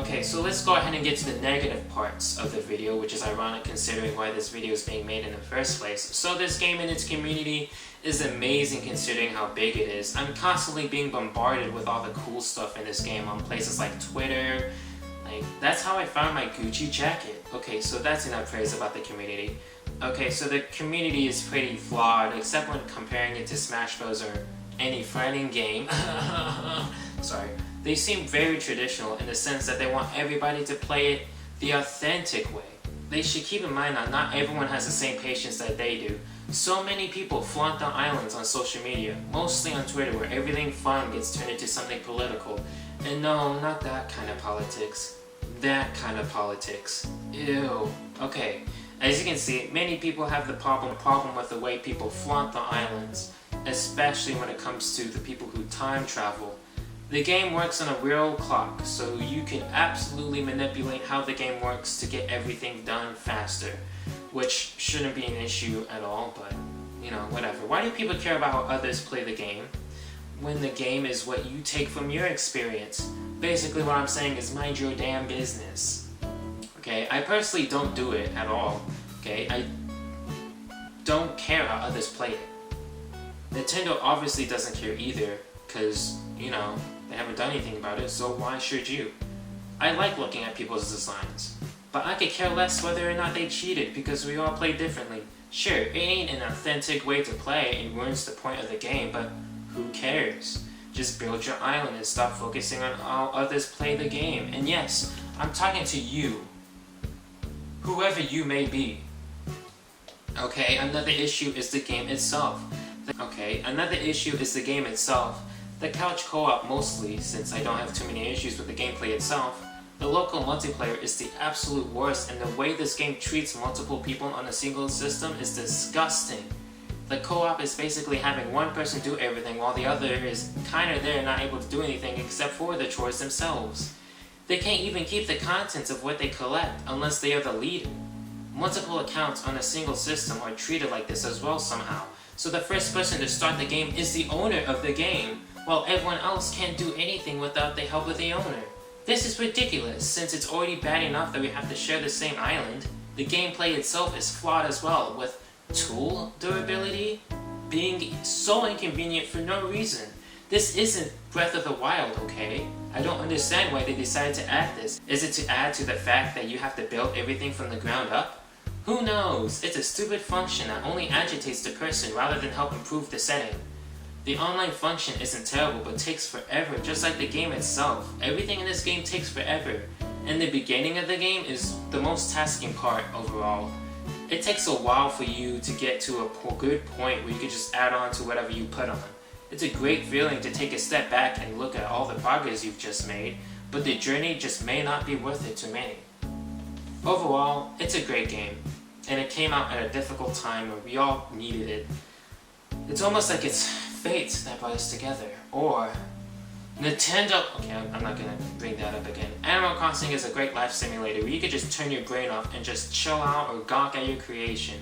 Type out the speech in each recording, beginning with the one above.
Okay, so let's go ahead and get to the negative parts of the video, which is ironic considering why this video is being made in the first place. So this game and its community is amazing considering how big it is. I'm constantly being bombarded with all the cool stuff in this game on places like Twitter. Like, that's how I found my Gucci jacket. Okay, so that's enough praise about the community. Okay, so the community is pretty flawed, except when comparing it to Smash Bros. Or any fighting game. Sorry. They seem very traditional in the sense that they want everybody to play it the authentic way. They should keep in mind that not everyone has the same patience that they do. So many people flaunt their islands on social media, mostly on Twitter, where everything fun gets turned into something political. And no, not that kind of politics. That kind of politics. Ew. Okay, as you can see, many people have the problem with the way people flaunt the islands, especially when it comes to the people who time travel. The game works on a real clock, so you can absolutely manipulate how the game works to get everything done faster, which shouldn't be an issue at all, but, you know, whatever. Why do people care about how others play the game when the game is what you take from your experience? Basically what I'm saying is mind your damn business. Okay, I personally don't do it at all. Okay, I don't care how others play it. Nintendo obviously doesn't care either, because, you know, they haven't done anything about it, so why should you? I like looking at people's designs, but I could care less whether or not they cheated because we all play differently. Sure, it ain't an authentic way to play and ruins the point of the game, but who cares? Just build your island and stop focusing on how others play the game. And yes, I'm talking to you, whoever you may be. Okay, another issue is the game itself. The couch co-op mostly, since I don't have too many issues with the gameplay itself. The local multiplayer is the absolute worst, and the way this game treats multiple people on a single system is disgusting. The co-op is basically having one person do everything while the other is kinda there not able to do anything except for the chores themselves. They can't even keep the contents of what they collect unless they are the leader. Multiple accounts on a single system are treated like this as well somehow. So the first person to start the game is the owner of the game, while everyone else can't do anything without the help of the owner. This is ridiculous, since it's already bad enough that we have to share the same island. The gameplay itself is flawed as well, with tool durability being so inconvenient for no reason. This isn't Breath of the Wild, okay? I don't understand why they decided to add this. Is it to add to the fact that you have to build everything from the ground up? Who knows? It's a stupid function that only agitates the person rather than help improve the setting. The online function isn't terrible, but takes forever, just like the game itself. Everything in this game takes forever, and the beginning of the game is the most tasking part overall. It takes a while for you to get to a good point where you can just add on to whatever you put on. It's a great feeling to take a step back and look at all the progress you've just made, but the journey just may not be worth it to many. Overall, it's a great game, and it came out at a difficult time where we all needed it. It's almost like it's fate that brought us together, or Nintendo. Okay, I'm not gonna bring that up again. Animal Crossing is a great life simulator where you can just turn your brain off and just chill out or gawk at your creation.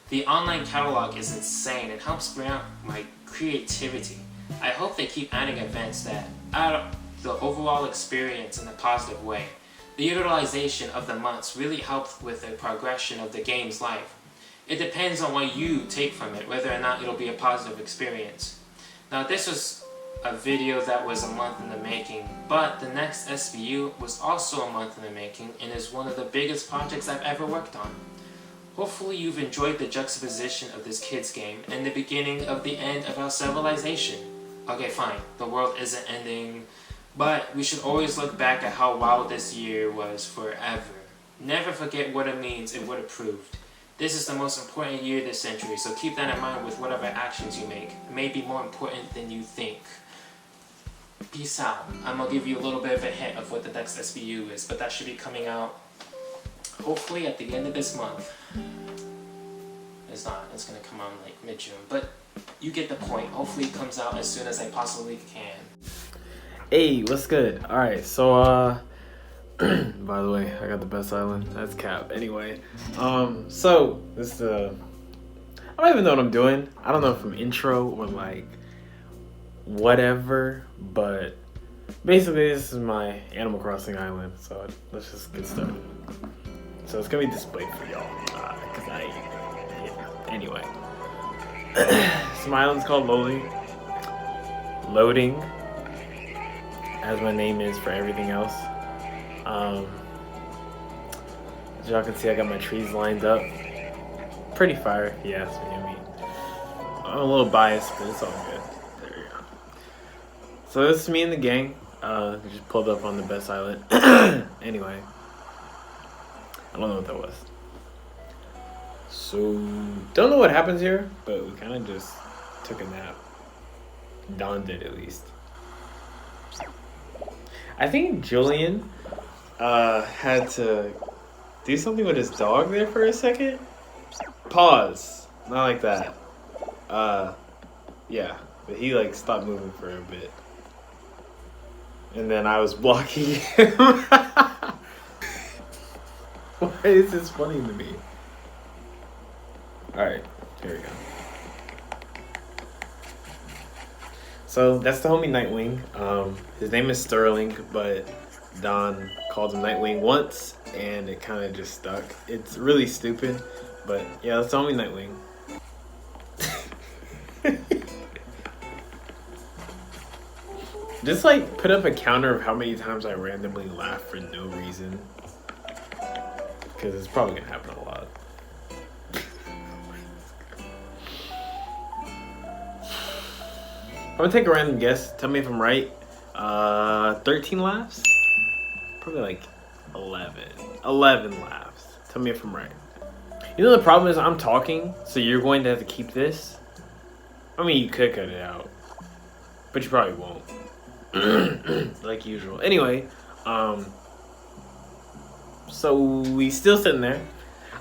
The online catalog is insane and helps bring out my creativity. I hope they keep adding events that add the overall experience in a positive way. The utilization of the months really helps with the progression of the game's life. It depends on what you take from it, whether or not it'll be a positive experience. Now, this was a video that was a month in the making, but the next SBU was also a month in the making and is one of the biggest projects I've ever worked on. Hopefully you've enjoyed the juxtaposition of this kid's game and the beginning of the end of our civilization. Okay, fine, the world isn't ending, but we should always look back at how wild this year was forever. Never forget what it means and what it proved. This is the most important year this century, so keep that in mind with whatever actions you make. It may be more important than you think. Peace out. I'm gonna give you a little bit of a hint of what the next SBU is, but that should be coming out hopefully at the end of this month. It's not. It's gonna come out in like mid-June, but you get the point. Hopefully it comes out as soon as I possibly can. Hey, what's good? Alright, so by the way, I got the best island. That's cap. Anyway, so this I don't even know what I'm doing. I don't know if I'm intro or like whatever, but Basically, this is my Animal Crossing island, so let's just get started. So it's gonna be displayed for y'all, anyway. So my island's called Loading, as my name is for everything else. As y'all can see, I got my trees lined up. Pretty fire, if you ask me. I mean, I'm a little biased, but it's all good. There you go. So this is me and the gang. We just pulled up on the best island. Anyway, I don't know what that was. So, don't know what happens here, but we kind of just took a nap. Don did, at least. I think Julian had to do something with his dog there for a second. Pause. Not like that. Yeah. But he like stopped moving for a bit. And then I was blocking him. Why is this funny to me? Alright, here we go. So that's the homie Nightwing. His name is Sterling, but Don called him Nightwing once and it kind of just stuck. It's really stupid, but yeah, that's the homie Nightwing. Just like put up a counter of how many times I randomly laugh for no reason. Because it's probably gonna happen a lot. I'm gonna take a random guess. Tell me if I'm right. 13 laughs? Probably like 11. 11 laughs. Tell me if I'm right. You know the problem is I'm talking, so you're going to have to keep this. I mean, you could cut it out, but you probably won't. Like usual. Anyway, so we still sitting there.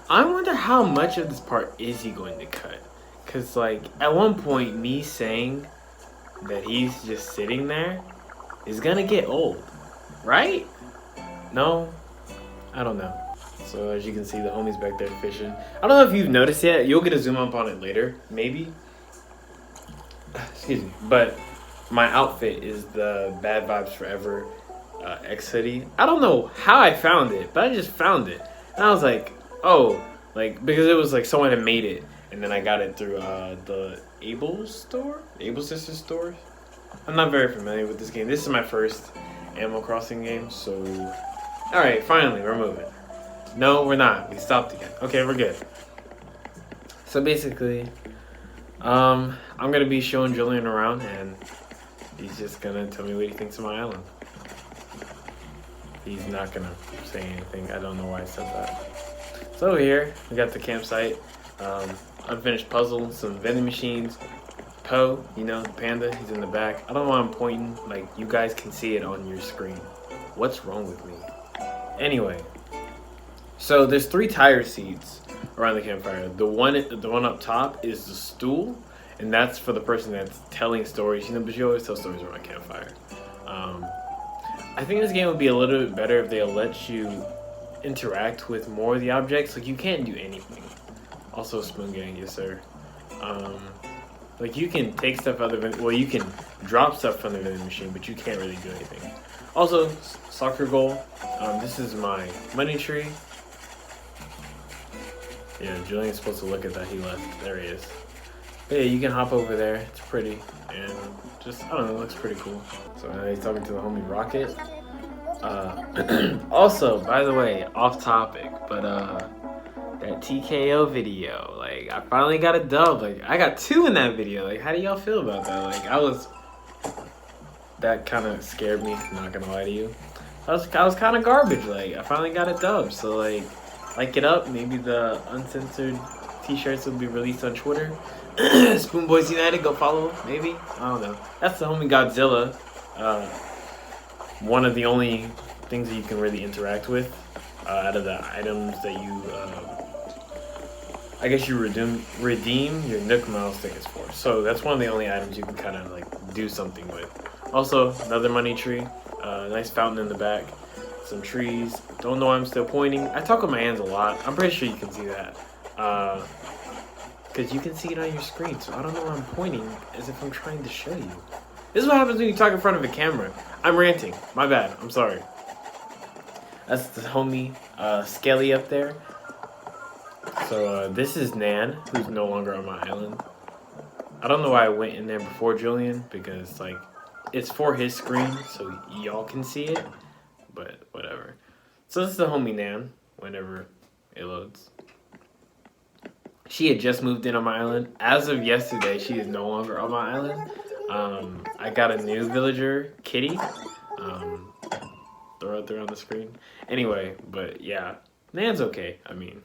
I wonder how much of this part is he going to cut? Cause like at one point me saying that he's just sitting there is gonna get old, right? No, I don't know. So as you can see, the homie's back there fishing. I don't know if you've noticed yet. You'll get a zoom up on it later, maybe. Excuse me, but my outfit is the Bad Vibes Forever X hoodie. I don't know how I found it, but I just found it. And I was like, oh, like, because it was like someone had made it. And then I got it through the Able store? Able Sisters store? I'm not very familiar with this game. This is my first Animal Crossing game, so... Alright, finally, we're moving. No, we're not. We stopped again. Okay, we're good. So basically, I'm going to be showing Julian around, and he's just going to tell me what he thinks of my island. He's not going to say anything. I don't know why I said that. So over here, we got the campsite. Unfinished puzzle, some vending machines. Poe, you know, the panda, he's in the back. I don't know why I'm pointing. Like, you guys can see it on your screen. What's wrong with me? Anyway, so there's 3 tire seats around the campfire. The one up top is the stool, and that's for the person that's telling stories. You know, but you always tell stories around a campfire. I think this game would be a little bit better if they'll let you interact with more of the objects. Like, you can't do anything. Also, Spoon Gang, yes sir. Like, you can take stuff out of the well, you can drop stuff from the vending machine, but you can't really do anything. Also, soccer goal. This is my money tree. Yeah, Julian's supposed to look at that. He left. There he is. But yeah, you can hop over there. It's pretty. And just, I don't know, it looks pretty cool. So now he's talking to the homie Rocket. Also, by the way, off topic, but that TKO video, like, I finally got a dub. Like, I got 2 in that video. Like, how do y'all feel about that? Like, that kind of scared me, not gonna lie to you. I was kind of garbage. Like, I finally got a dub. So, like it up. Maybe the uncensored t-shirts will be released on Twitter. Spoon Boys United, go follow, maybe? I don't know. That's the homie Godzilla. One of the only things that you can really interact with out of the items that you, I guess you redeem your Nook Miles tickets for. So that's one of the only items you can kind of like do something with. Also, another money tree. Nice fountain in the back. Some trees. Don't know why I'm still pointing. I talk with my hands a lot. I'm pretty sure you can see that. Because you can see it on your screen. So I don't know why I'm pointing as if I'm trying to show you. This is what happens when you talk in front of a camera. I'm ranting. My bad. I'm sorry. That's the homie Skelly up there. So this is Nan, who's no longer on my island. I don't know why I went in there before Julian, because like it's for his screen so y'all can see it. But whatever. So this is the homie Nan, whenever it loads. She had just moved in on my island. As of yesterday, she is no longer on my island. I got a new villager, Kitty. Throw it there on the screen. Anyway, but yeah, Nan's okay. I mean,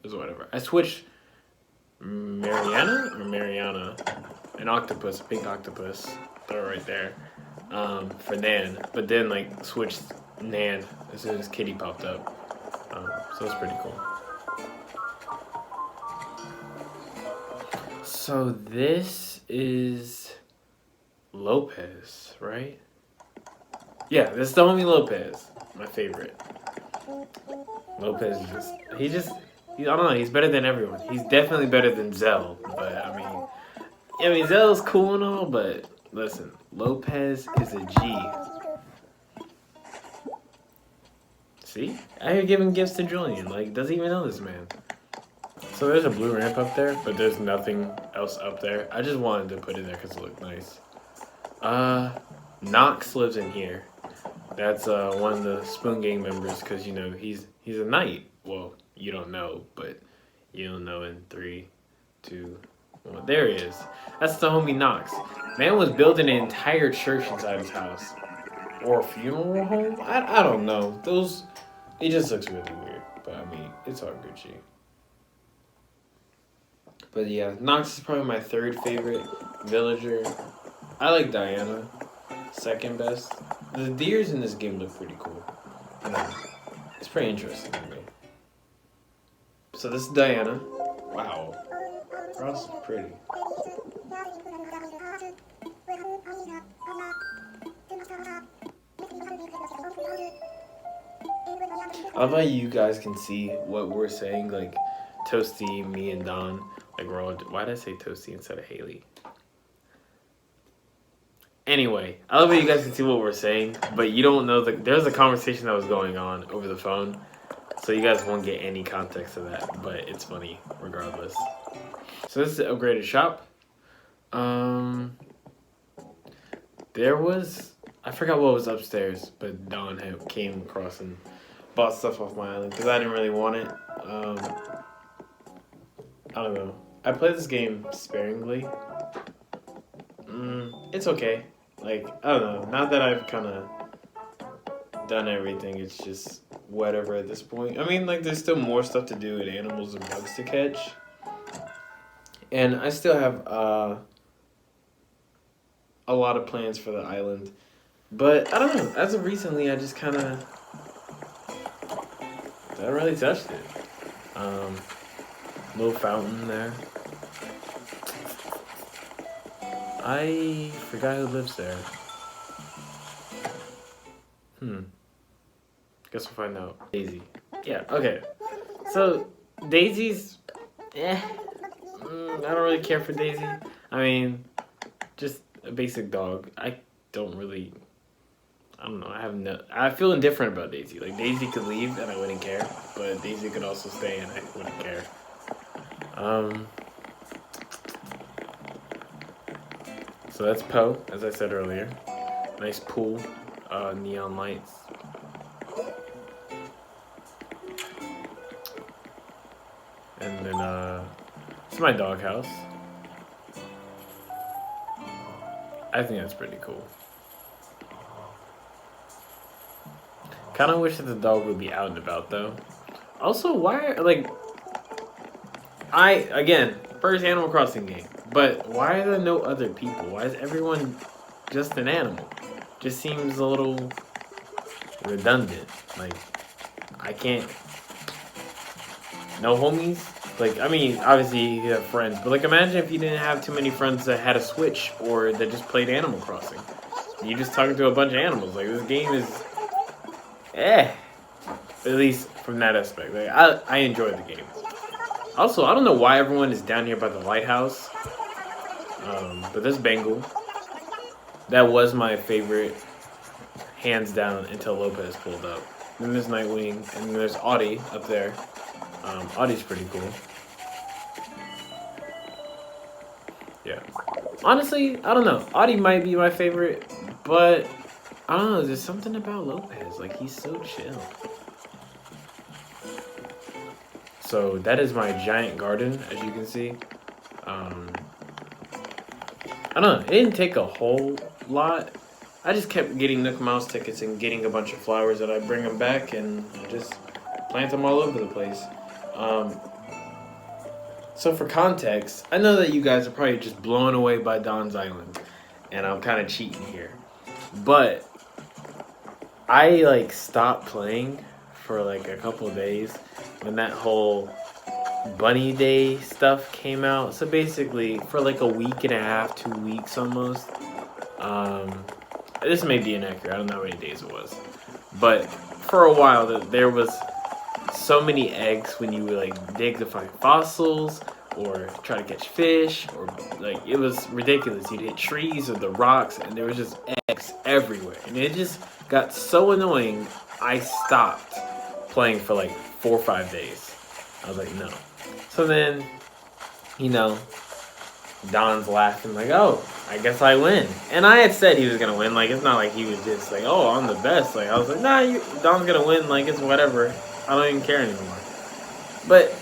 it's whatever. I switched Mariana, an octopus, a pink octopus. Throw it right there. For Nan, but then like switched Nan as soon as Kitty popped up. So it's pretty cool. So this is Lopez, right? Yeah, this is the homie Lopez, my favorite. Lopez is I don't know, he's better than everyone. He's definitely better than Zell, but I mean Zell's cool and all, but listen, Lopez is a G. See? I hear giving gifts to Julian, like, doesn't even know this man. So there's a blue ramp up there, but there's nothing else up there. I just wanted to put it there because it looked nice. Nox lives in here. That's one of the Spoon Gang members, because you know he's a knight. Well, you don't know, but you'll know in 3, 2, 1. There he is. That's the homie Nox. Man was building an entire church inside his house, or a funeral home. I don't know. It just looks really weird. But I mean, it's all Gucci. But yeah, Nox is probably my third favorite villager. I like Diana, second best. The deers in this game look pretty cool. It's pretty interesting to me. So this is Diana. Wow. Cross is pretty. I love how you guys can see what we're saying, like Toasty, me, and Don. Like we're all. Why did I say Toasty instead of Haley? Anyway, I love how you guys can see what we're saying, but you don't know there's a conversation that was going on over the phone, so you guys won't get any context of that. But it's funny regardless. So this is the upgraded shop. I forgot what was upstairs, but Don came across and bought stuff off my island because I didn't really want it. I don't know. I play this game sparingly. It's okay. Like, I don't know. Now that I've kind of done everything, it's just whatever at this point. I mean, like, there's still more stuff to do and animals and bugs to catch. And I still have a lot of plans for the island. But, I don't know. As of recently, I just kind of... I haven't really touched it. Little fountain there. I forgot who lives there. Guess we'll find out. Daisy. Yeah, okay. So, Daisy's... I don't really care for Daisy. I mean, just a basic dog. I don't know. I feel indifferent about Daisy. Like, Daisy could leave and I wouldn't care. But Daisy could also stay and I wouldn't care. So that's Poe, as I said earlier. Nice pool, neon lights. And then, it's my doghouse. I think that's pretty cool. Kind of wish that the dog would be out and about, though. Also, again, first Animal Crossing game. But why are there no other people? Why is everyone just an animal? Just seems a little redundant. Like, I can't... No homies? Like, I mean, obviously you have friends, but like, imagine if you didn't have too many friends that had a Switch or that just played Animal Crossing. You're just talking to a bunch of animals. Like, this game is... At least from that aspect. Like, I enjoy the game. Also, I don't know why everyone is down here by the lighthouse. But there's Bengal. that was my favorite, hands down, until Lopez pulled up. Then there's Nightwing, and then there's Audie up there. Audie's pretty cool. Yeah. Honestly, I don't know. Audie might be my favorite, but I don't know. There's something about Lopez. Like, he's so chill. So that is my giant garden, as you can see. I don't know. It didn't take a whole lot. I just kept getting Nook Mouse tickets and getting a bunch of flowers that I bring them back and just plant them all over the place. So for context, I know that you guys are probably just blown away by Don's Island, and I'm kind of cheating here. But I like stopped playing for like a couple of days when that whole Bunny Day stuff came out. So basically, for like a week and a half, 2 weeks almost. This may be inaccurate. I don't know how many days it was, but for a while there was so many eggs when you would like dig to find fossils or try to catch fish, or like it was ridiculous. You'd hit trees or the rocks, and there was just eggs everywhere, and it just got so annoying. I stopped playing for like 4 or 5 days. I was like, no. So then, you know, Don's laughing like, oh, I guess I win. And I had said he was gonna win. Like, it's not like he was just like, oh, I'm the best. Like, I was like, nah, Don's gonna win. Like, it's whatever. I don't even care anymore. But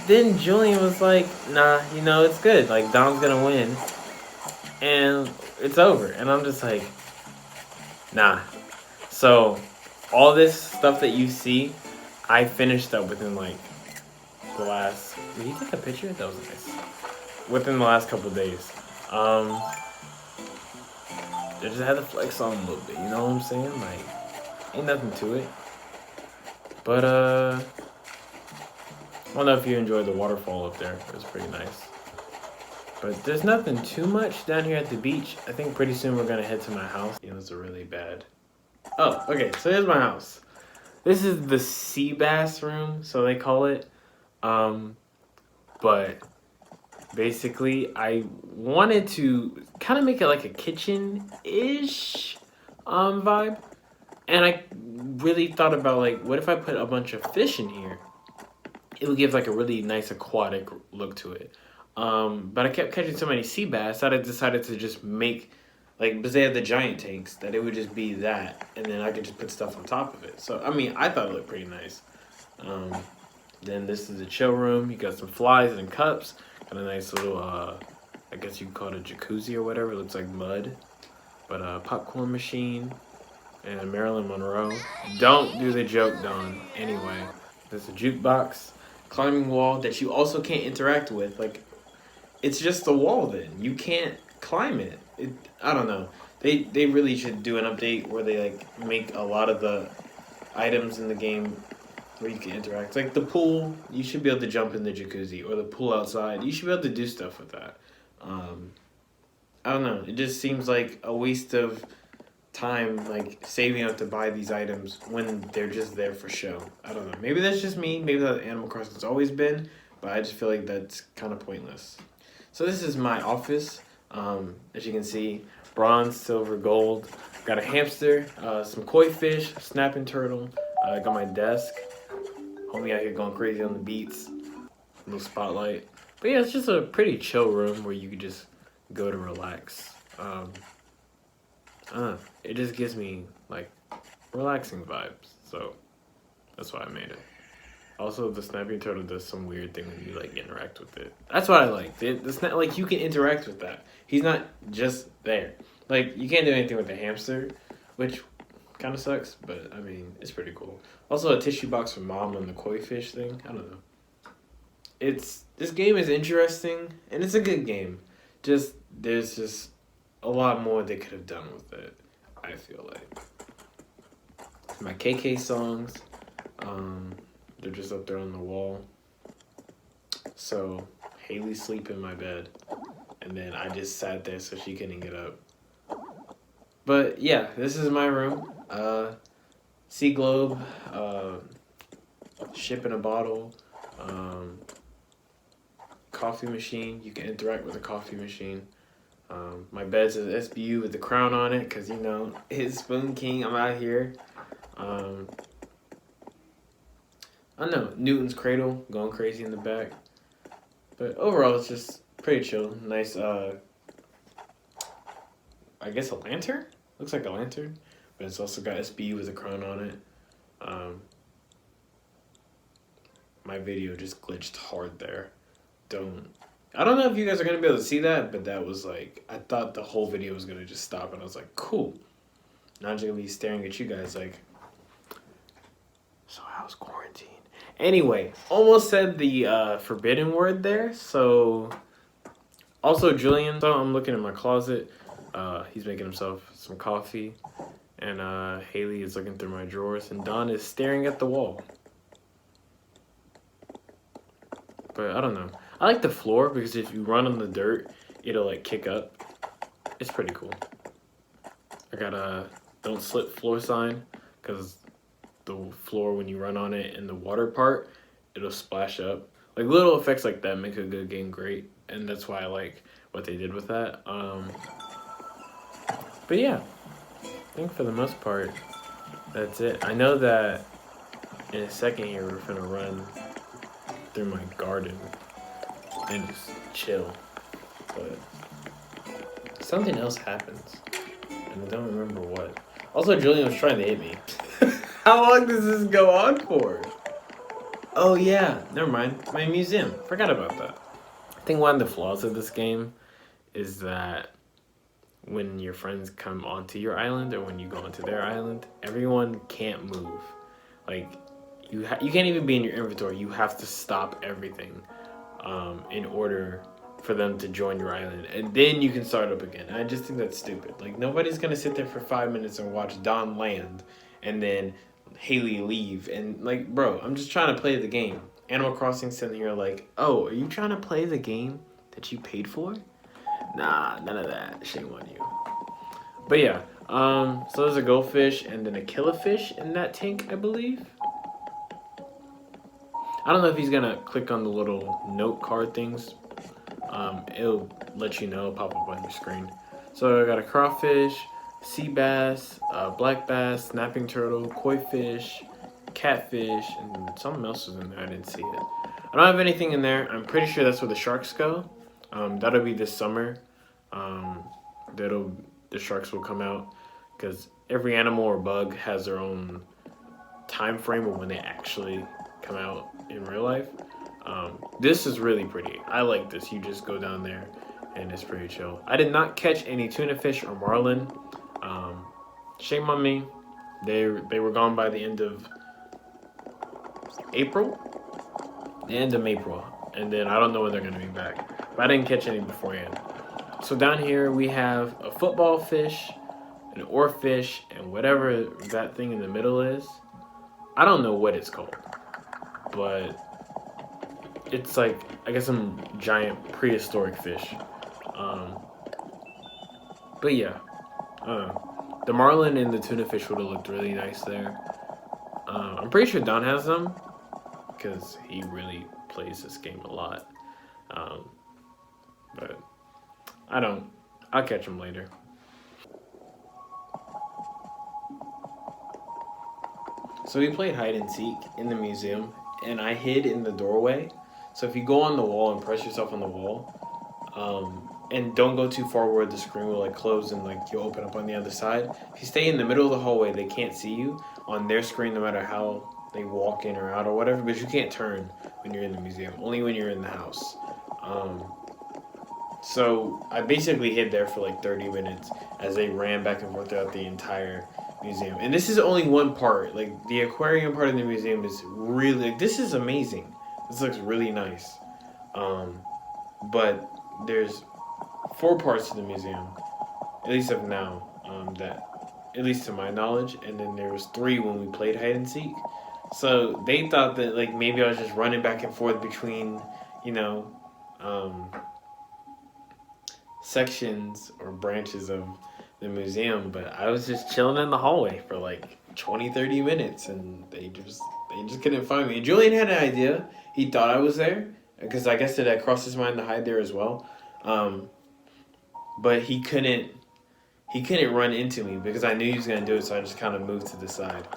then Julian was like, nah, you know, it's good. Like, Don's gonna win. And it's over. And I'm just like, nah. So, all this stuff that you see, I finished up within like the last... Did he take a picture? That was nice. Within the last couple of days. I just had to flex on a little bit, you know what I'm saying? Like, ain't nothing to it. But, I don't know if you enjoyed the waterfall up there. It was pretty nice. But there's nothing too much down here at the beach. I think pretty soon we're gonna head to my house. It was really bad. Oh, okay, so here's my house. This is the sea bass room, so they call it. But basically, I wanted to kind of make it like a kitchen-ish vibe. And I really thought about, like, what if I put a bunch of fish in here? It would give, like, a really nice aquatic look to it. But I kept catching so many sea bass that I decided to just make, like, because they have the giant tanks, that it would just be that. And then I could just put stuff on top of it. So, I mean, I thought it looked pretty nice. Then this is the chill room. You got some flies and cups. Got a nice little, I guess you could call it a jacuzzi or whatever. It looks like mud. But a popcorn machine. And Marilyn Monroe. Don't do the joke, Don. Anyway, there's a jukebox. Climbing wall that you also can't interact with. Like, it's just a wall then. You can't climb it. I don't know. They really should do an update where they, like, make a lot of the items in the game where you can interact. Like the pool, you should be able to jump in the jacuzzi, or the pool outside. You should be able to do stuff with that. I don't know. It just seems like a waste of time, like saving up to buy these items when they're just there for show. I don't know. Maybe that's just me. Maybe that's Animal Crossing's always been, but I just feel like that's kind of pointless. So this is my office. As you can see, bronze, silver, gold. Got a hamster, some koi fish, snapping turtle. I got my desk. Homie out here going crazy on the beats. Little spotlight. But yeah, it's just a pretty chill room where you could just go to relax. It just gives me like relaxing vibes. So that's why I made it. Also, the snapping turtle does some weird thing when you like interact with it. That's what I like. Like you can interact with that. He's not just there. Like you can't do anything with the hamster, which kind of sucks, but I mean, it's pretty cool. Also, a tissue box for mom on the koi fish thing. I don't know. This game is interesting, and it's a good game. There's just a lot more they could have done with it, I feel like. My KK songs, they're just up there on the wall. So, Haley sleep in my bed, and then I just sat there so she couldn't get up. But yeah, this is my room. Sea globe, ship in a bottle, coffee machine. You can interact with a coffee machine. My bed's an SBU with the crown on it because, you know, it's Spoon King. I'm out here. I don't know. Newton's Cradle going crazy in the back. But overall, it's just pretty chill. Nice, I guess a lantern? Looks like a lantern. But it's also got SBU with a crown on it. My video just glitched hard there. I don't know if you guys are going to be able to see that, but that was like, I thought the whole video was going to just stop, and I was like, cool. Now I'm just going to be staring at you guys like, so how's quarantine? Anyway, almost said the forbidden word there, so, also Julian, so I'm looking in my closet, he's making himself some coffee, and Haley is looking through my drawers, and Don is staring at the wall. But I don't know. I like the floor because if you run on the dirt, it'll like kick up. It's pretty cool. I got a don't slip floor sign because the floor when you run on it in the water part, it'll splash up. Like little effects like that make a good game great, and that's why I like what they did with that. But yeah, I think for the most part, that's it. I know that in a second here we're gonna run through my garden and just chill, but something else happens and I don't remember what. Also, Julian was trying to hit me. How long does this go on for? Oh yeah, never mind, my museum, forgot about that. I think one of the flaws of this game is that when your friends come onto your island or when you go onto their island, everyone can't move. Like you can't even be in your inventory. You have to stop everything in order for them to join your island, and then you can start up again. And I just think that's stupid. Like nobody's gonna sit there for 5 minutes and watch Don land, and then Haley leave. And like, bro, I'm just trying to play the game. Animal Crossing sitting here like, oh, are you trying to play the game that you paid for? Nah, none of that. Shame on you. But yeah, so there's a goldfish and then a killifish in that tank, I believe. I don't know if he's gonna click on the little note card things. It'll let you know, pop up on your screen. So I got a crawfish, sea bass, black bass, snapping turtle, koi fish, catfish, and something else was in there. I didn't see it. I don't have anything in there. I'm pretty sure that's where the sharks go. That'll be this summer. The sharks will come out because every animal or bug has their own time frame of when they actually come out in real life. This is really pretty. I like this. You just go down there and it's pretty chill. I did not catch any tuna fish or marlin. Shame on me. They were gone by the end of April. The end of April. And then I don't know when they're going to be back. But I didn't catch any beforehand. So down here we have a football fish, an oarfish, and whatever that thing in the middle is. I don't know what it's called. But it's like, I guess, some giant prehistoric fish. But yeah, the marlin and the tuna fish would have looked really nice there. I'm pretty sure Don has them because he really plays this game a lot. But I don't. I'll catch them later. So we played hide and seek in the museum, and I hid in the doorway. So if you go on the wall and press yourself on the wall, and don't go too far where the screen will like close and like you'll open up on the other side. If you stay in the middle of the hallway, they can't see you on their screen no matter how they walk in or out or whatever, but you can't turn when you're in the museum, only when you're in the house. So I basically hid there for like 30 minutes as they ran back and forth throughout the entire museum. And this is only one part. Like the aquarium part of the museum is really, like, this is amazing. This looks really nice. But there's 4 parts to the museum, at least of now, that, at least to my knowledge, and then there was 3 when we played hide and seek. So they thought that like maybe I was just running back and forth between, you know, sections or branches of the museum, but I was just chilling in the hallway for like 20-30 minutes, and they just couldn't find me. And Julian had an idea. He thought I was there because I guess it had crossed his mind to hide there as well. but he couldn't run into me because I knew he was gonna do it, so I just kind of moved to the side.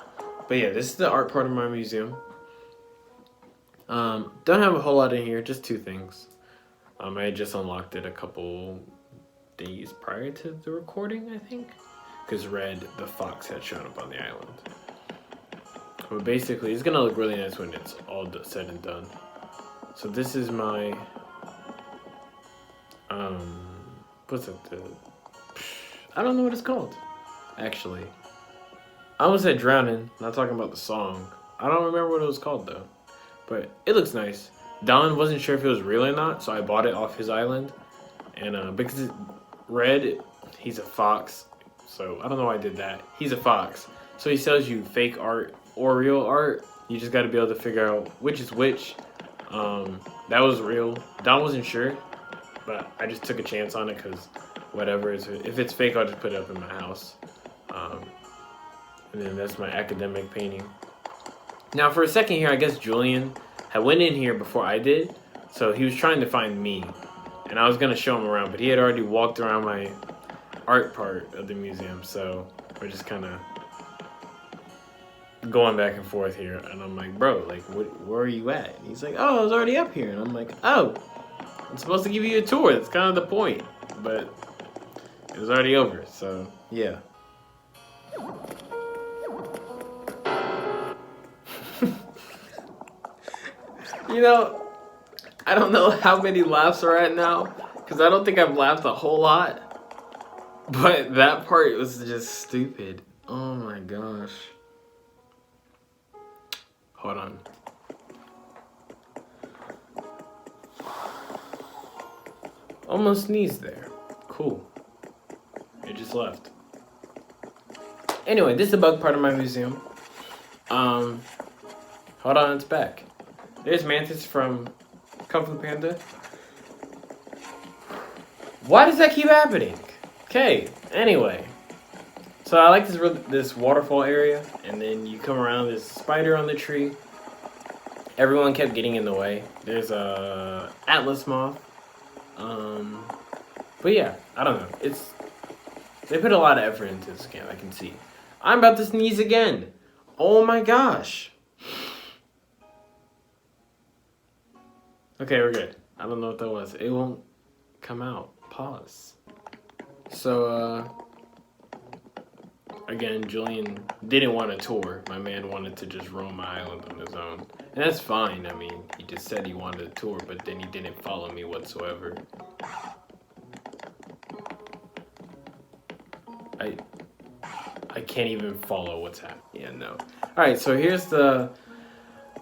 But yeah, this is the art part of my museum. Don't have a whole lot in here, just 2 things. I just unlocked it a couple days prior to the recording, I think, because Red the fox had shown up on the island. But basically, it's gonna look really nice when it's all said and done. So this is my what's it? I don't know what it's called, actually. I almost said Drowning, not talking about the song. I don't remember what it was called though, but it looks nice. Don wasn't sure if it was real or not, so I bought it off his island. And because Red, he's a fox, so I don't know why I did that. He's a fox, so he sells you fake art or real art. You just got to be able to figure out which is which. That was real. Don wasn't sure, but I just took a chance on it because whatever. If it's fake, I'll just put it up in my house. And then that's my academic painting. Now for a second here, I guess Julian had went in here before I did, so he was trying to find me, and I was gonna show him around, but he had already walked around my art part of the museum, so we're just kind of going back and forth here, and I'm like, bro, like, where are you at? And he's like, oh, I was already up here, and I'm like, oh, I'm supposed to give you a tour. That's kind of the point, but it was already over, so yeah. You know, I don't know how many laughs are at now, because I don't think I've laughed a whole lot, but that part was just stupid. Oh my gosh. Hold on. Almost sneezed there. Cool. It just left. Anyway, this is the bug part of my museum. Hold on, it's back. There's Mantis from Kung Fu Panda. Why does that keep happening? Okay, anyway. So I like this waterfall area, and then you come around, there's a spider on the tree. Everyone kept getting in the way. There's a Atlas moth. But yeah, I don't know. They put a lot of effort into this game, I can see. I'm about to sneeze again. Oh my gosh. Okay, we're good. I don't know what that was. It won't come out. Pause. So, again, Julian didn't want a tour. My man wanted to just roam my island on his own. And that's fine. I mean, he just said he wanted a tour, but then he didn't follow me whatsoever. I can't even follow what's happening. Yeah, no. Alright, so here's the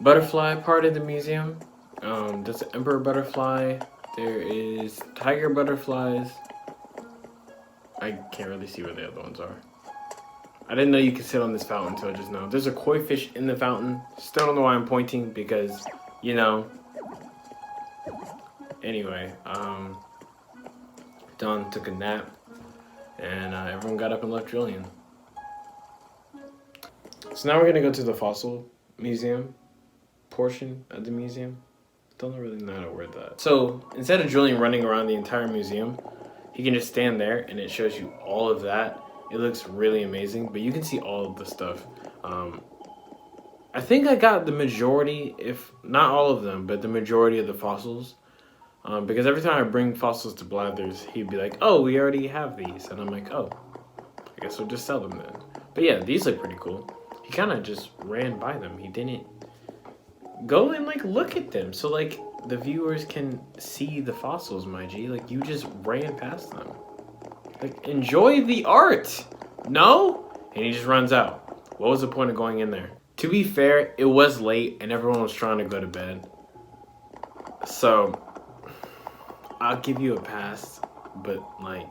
butterfly part of the museum. There's an emperor butterfly. There is tiger butterflies. I can't really see where the other ones are. I didn't know you could sit on this fountain until just now. There's a koi fish in the fountain. Still don't know why I'm pointing because, you know. Anyway, Don took a nap, and everyone got up and left Julian. So now we're gonna go to the fossil museum portion of the museum. Don't really know how to word that. So instead of Julian running around the entire museum, he can just stand there and it shows you all of that. It looks really amazing, but you can see all of the stuff. I think I got the majority, if not all of them, but the majority of the fossils. Because every time I bring fossils to Blathers, he'd be like, oh, we already have these. And I'm like, oh, I guess we'll just sell them then. But yeah, these look pretty cool. He kind of just ran by them. He didn't go and like look at them so like the viewers can see the fossils, my G. Like you just ran past them. Like enjoy the art. No? And he just runs out. What was the point of going in there? To be fair, it was late and everyone was trying to go to bed. So I'll give you a pass, but like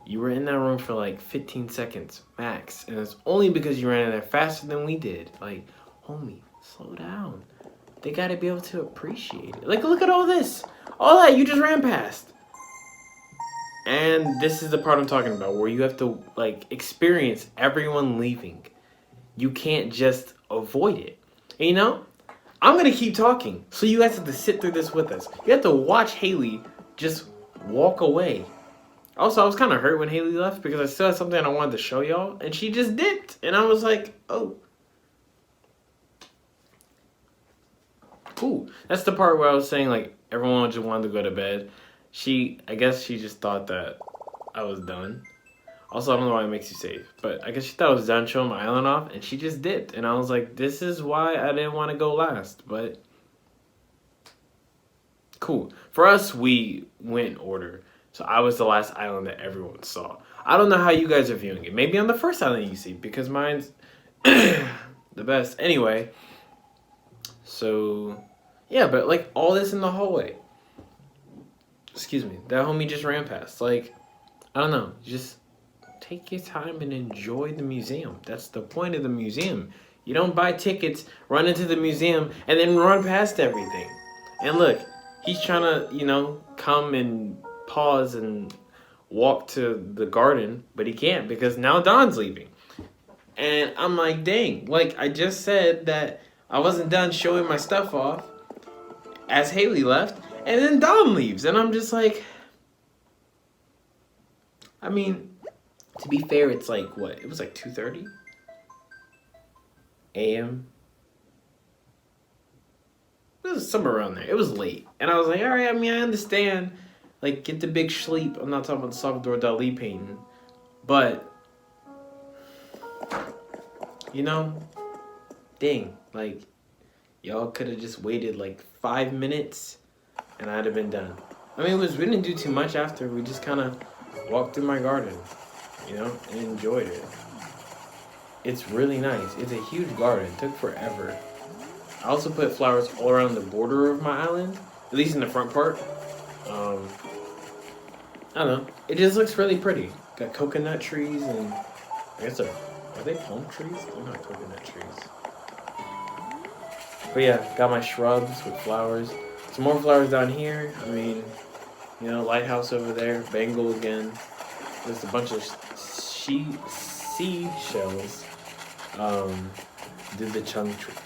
you were in that room for like 15 seconds max, and it's only because you ran in there faster than we did. Like, homie, slow down. They gotta be able to appreciate it. Like, look at all this. All that you just ran past. And this is the part I'm talking about, where you have to, like, experience everyone leaving. You can't just avoid it. And, you know, I'm gonna keep talking, so you guys have to sit through this with us. You have to watch Haley just walk away Also, I was kind of hurt when Haley left because I still had something I wanted to show y'all, and she just dipped. And I was like, oh. Cool. That's the part where I was saying, like, everyone just wanted to go to bed. I guess she just thought that I was done. Also, I don't know why it makes you safe, but I guess she thought I was done showing my island off, and she just dipped. And I was like, this is why I didn't want to go last, but cool. For us, we went in order. So I was the last island that everyone saw. I don't know how you guys are viewing it. Maybe on the first island you see, because mine's the best. Anyway, so yeah, but like all this in the hallway. Excuse me, that homie just ran past. Like, I don't know, just take your time and enjoy the museum. That's the point of the museum. You don't buy tickets, run into the museum, and then run past everything. And look, he's trying to, you know, come and pause and walk to the garden, but he can't because now Don's leaving. And I'm like, dang, like I just said that I wasn't done showing my stuff off as Haley left, and then Don leaves. And I'm just like, I mean, to be fair, it's like, what? It was like 2:30 a.m. It was somewhere around there. It was late. And I was like, all right, I mean, I understand. Like, get the big sleep. I'm not talking about the Salvador Dali painting. But, you know, dang. Like, y'all could have just waited like 5 minutes and I'd have been done. I mean, we didn't do too much after. We just kind of walked through my garden, you know, and enjoyed it. It's really nice. It's a huge garden. It took forever. I also put flowers all around the border of my island, at least in the front part. I don't know. It just looks really pretty. Got coconut trees and I guess are they palm trees? They're not coconut trees. But yeah, got my shrubs with flowers. Some more flowers down here. I mean, you know, lighthouse over there. Bengal again. There's a bunch of seashells. Did the tongue twister.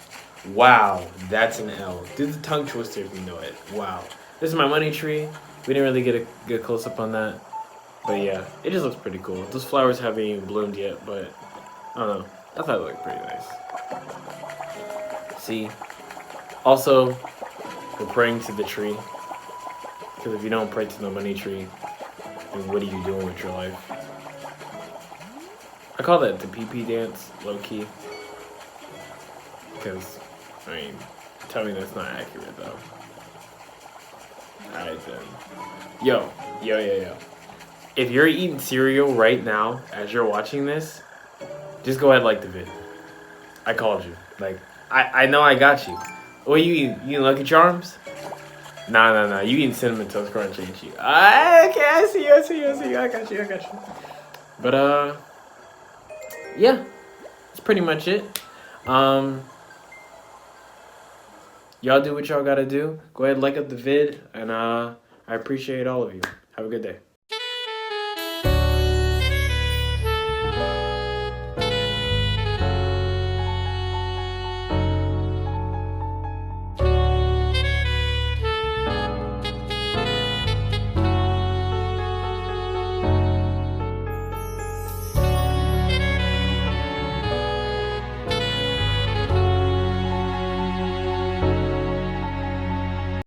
Wow, that's an L. Did the tongue twister if you know it. Wow. This is my money tree. We didn't really get a good close up on that. But yeah, it just looks pretty cool. Those flowers haven't even bloomed yet, but I don't know. I thought it looked pretty nice. See? Also, we're praying to the tree. Because if you don't pray to the money tree, then what are you doing with your life? I call that the pee-pee dance, low-key. Because, I mean, tell me that's not accurate, though. Alright, then. Yo. If you're eating cereal right now, as you're watching this, just go ahead and like the vid. I called you. Like, I know I got you. What you eating? You eating Lucky Charms? Nah. You eating Cinnamon Toast Crunch, ain't you? Okay, I see you. I got you. But, yeah. That's pretty much it. Y'all do what y'all gotta do. Go ahead and like up the vid, and I appreciate all of you. Have a good day.